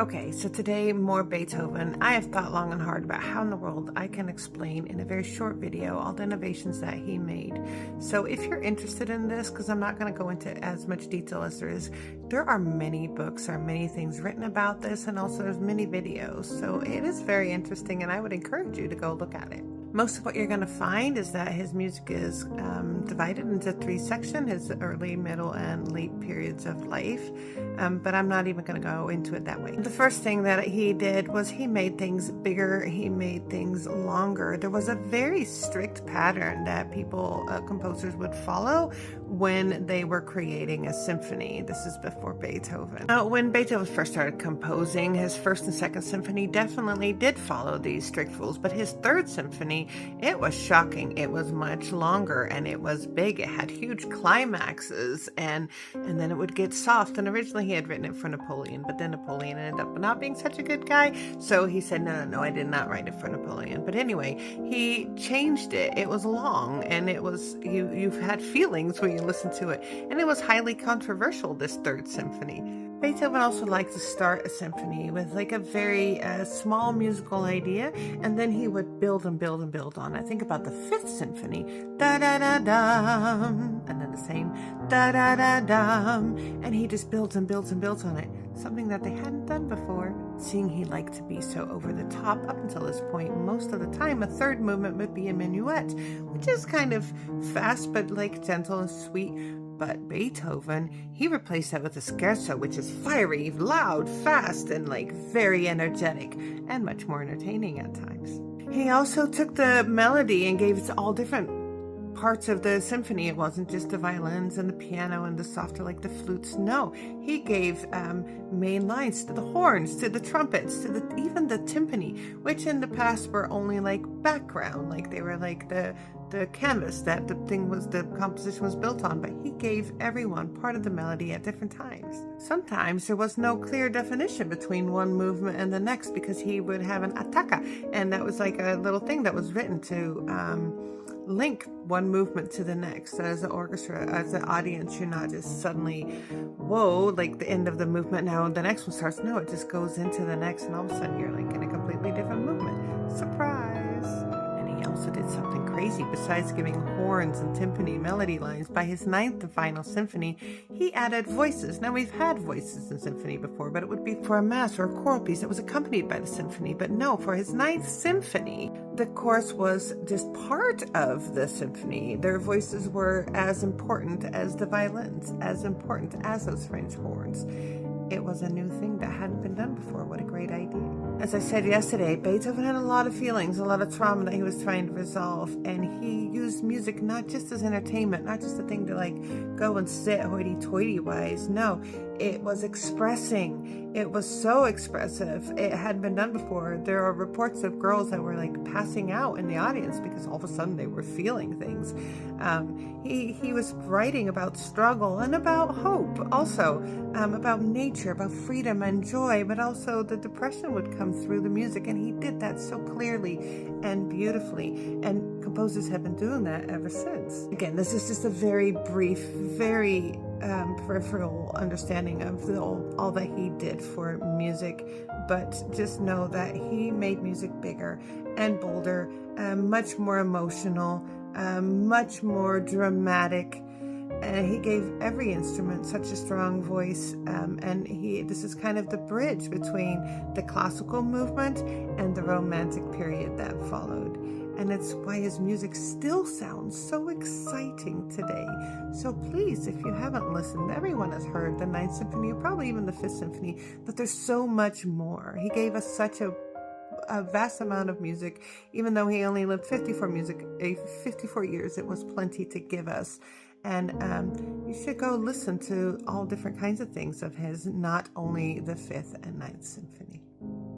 Okay, so today more Beethoven. I have thought long and hard about how in the world I can explain in a very short video all the innovations that he made. So if you're interested in this, because I'm not going to go into as much detail as there are many books or many things written about this, and also there's many videos. So it is very interesting, and I would encourage you to go look at it. Most of what you're going to find is that his music is divided into three sections, his early, middle, and late periods of life. But I'm not even going to go into it that way. The first thing that he did was he made things bigger, he made things longer. There was a very strict pattern that composers would follow when they were creating a symphony. This is before Beethoven. Now, when Beethoven first started composing, his first and second symphony definitely did follow these strict rules, but his third symphony, it was shocking. It was much longer and it was big. It had huge climaxes and then it would get soft. And originally he had written it for Napoleon, but then Napoleon ended up not being such a good guy. So he said, no, I did not write it for Napoleon. But anyway, he changed it. It was long and it was, you've had feelings when you listen to it. And it was highly controversial, this third symphony. Beethoven also liked to start a symphony with like a very small musical idea, and then he would build and build and build on it. Think about the fifth symphony, da-da-da-dum, and then the same, da-da-da-dum, and he just builds and builds and builds on it, something that they hadn't done before. Seeing he liked to be so over the top up until this point, most of the time a third movement would be a minuet, which is kind of fast but like gentle and sweet. But Beethoven, he replaced that with a scherzo, which is fiery, loud, fast, and like very energetic, and much more entertaining at times. He also took the melody and gave it to all different parts of the symphony. It wasn't just the violins and the piano and the softer, like the flutes. No, he gave main lines to the horns, to the trumpets, to even the timpani, which in the past were only like background, like they were like the canvas that the composition was built on, but he gave everyone part of the melody at different times. Sometimes there was no clear definition between one movement and the next, because he would have an attacca, and that was like a little thing that was written to link one movement to the next. So as an orchestra, as an audience, you're not just suddenly, whoa, like the end of the movement, now the next one starts. No, it just goes into the next, and all of a sudden you're like in a completely different movement. Surprise! And he also did something crazy. Besides giving horns and timpani melody lines, by his ninth and final symphony, he added voices. Now, we've had voices in symphony before, but it would be for a mass or a choral piece that was accompanied by the symphony. But no, for his ninth symphony, the chorus was just part of the symphony. Their voices were as important as the violins, as important as those French horns. It was a new thing that hadn't been done before. What a great idea. As I said yesterday, Beethoven had a lot of feelings, a lot of trauma that he was trying to resolve, and he used music not just as entertainment, not just a thing to like go and sit hoity-toity wise. No, it was expressing. It was so expressive. It hadn't been done before. There are reports of girls that were like passing out in the audience because all of a sudden they were feeling things. He was writing about struggle and about hope, also about nature, about freedom and joy, but also the depression would come through the music, and he did that so clearly and beautifully, and composers have been doing that ever since. Again, this is just a very brief, very peripheral understanding of all that he did for music, but just know that he made music bigger and bolder, much more emotional, much more dramatic. He gave every instrument such a strong voice, and this is kind of the bridge between the classical movement and the romantic period that followed. And it's why his music still sounds so exciting today. So please, if you haven't listened, everyone has heard the Ninth Symphony, or probably even the Fifth Symphony, but there's so much more. He gave us such a vast amount of music. Even though he only lived 54 years, it was plenty to give us. And you should go listen to all different kinds of things of his, not only the Fifth and Ninth Symphony.